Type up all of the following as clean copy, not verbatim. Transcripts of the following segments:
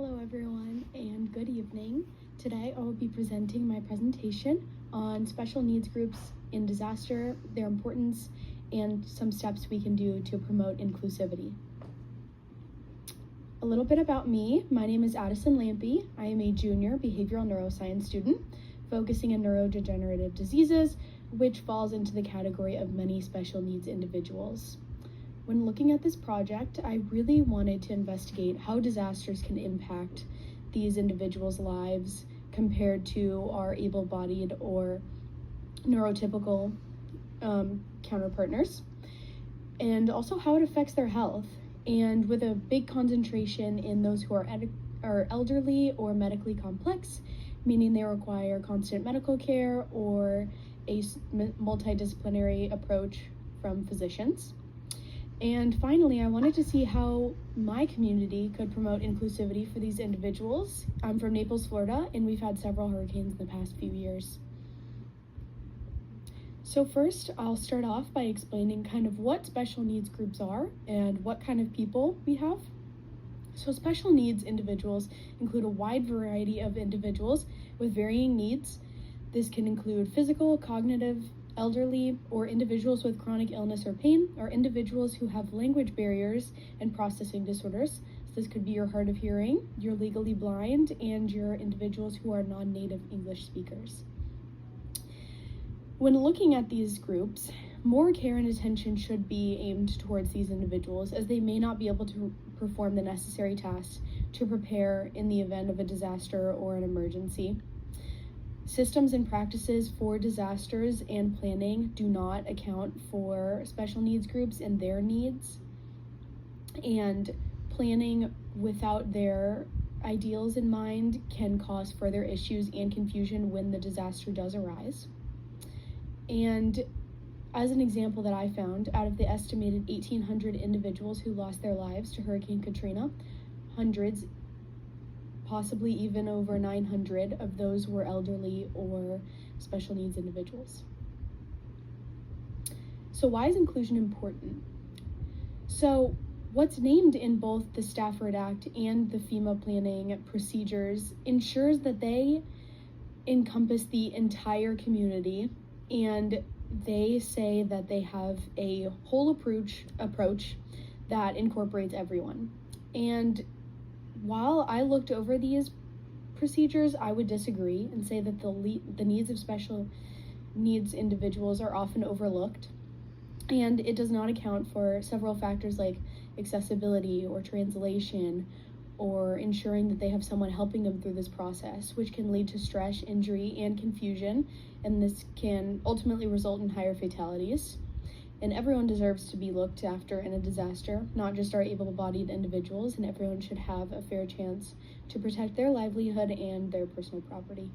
Hello everyone and good evening. Today I will be presenting my presentation on special needs groups in disaster, their importance, and some steps we can do to promote inclusivity. A little bit about me. My name is Addison Lampy. I am a junior behavioral neuroscience student focusing in neurodegenerative diseases, which falls into the category of many special needs individuals. When looking at this project, I really wanted to investigate how disasters can impact these individuals' lives compared to our able-bodied or neurotypical counterpartners, and also how it affects their health, and with a big concentration in those who are elderly or medically complex, meaning they require constant medical care or a multidisciplinary approach from physicians. And finally, I wanted to see how my community could promote inclusivity for these individuals. I'm from Naples, Florida, and we've had several hurricanes in the past few years. So first, I'll start off by explaining kind of what special needs groups are and what kind of people we have. So special needs individuals include a wide variety of individuals with varying needs. This can include physical, cognitive, elderly, or individuals with chronic illness or pain, or individuals who have language barriers and processing disorders. So this could be your hard of hearing, you're legally blind, and your individuals who are non-native English speakers. When looking at these groups, more care and attention should be aimed towards these individuals, as they may not be able to perform the necessary tasks to prepare in the event of a disaster or an emergency. Systems and practices for disasters and planning do not account for special needs groups and their needs, and planning without their ideals in mind can cause further issues and confusion when the disaster does arise. And as an example that I found, out of the estimated 1,800 individuals who lost their lives to Hurricane Katrina, hundreds, possibly even over 900 of those were elderly or special needs individuals. So why is inclusion important? So what's named in both the Stafford Act and the FEMA planning procedures ensures that they encompass the entire community, and they say that they have a whole approach that incorporates everyone. And while I looked over these procedures, I would disagree and say that the needs of special needs individuals are often overlooked, and it does not account for several factors like accessibility or translation, or ensuring that they have someone helping them through this process, which can lead to stress, injury, and confusion, and this can ultimately result in higher fatalities. And everyone deserves to be looked after in a disaster, not just our able-bodied individuals, and everyone should have a fair chance to protect their livelihood and their personal property.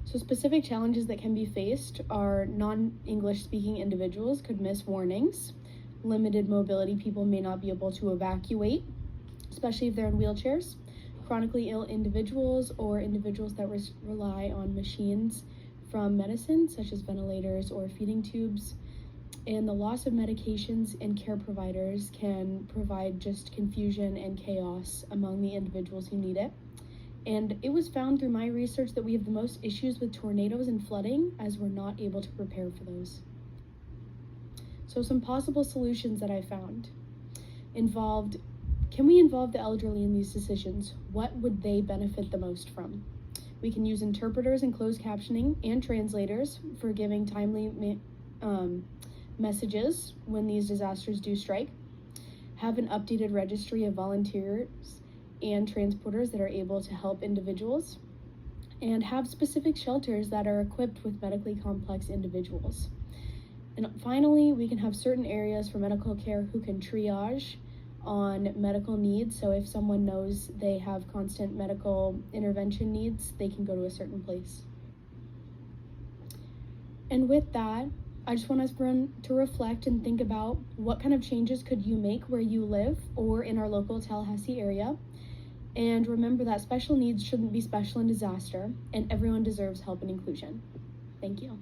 So specific challenges that can be faced are non-English speaking individuals could miss warnings. Limited mobility people may not be able to evacuate, especially if they're in wheelchairs. Chronically ill individuals or individuals that rely on machines from medicine, such as ventilators or feeding tubes, and the loss of medications and care providers can provide just confusion and chaos among the individuals who need it. And it was found through my research that we have the most issues with tornadoes and flooding, as we're not able to prepare for those. So some possible solutions that I found involved, can we involve the elderly in these decisions? What would they benefit the most from? We can use interpreters and closed captioning and translators for giving timely messages when these disasters do strike. Have an updated registry of volunteers and transporters that are able to help individuals. And have specific shelters that are equipped with medically complex individuals. And finally, we can have certain areas for medical care who can triage on medical needs. So if someone knows they have constant medical intervention needs, they can go to a certain place. And with that, I just want us to reflect and think about what kind of changes could you make where you live or in our local Tallahassee area. And remember that special needs shouldn't be special in disaster, and everyone deserves help and inclusion. Thank you.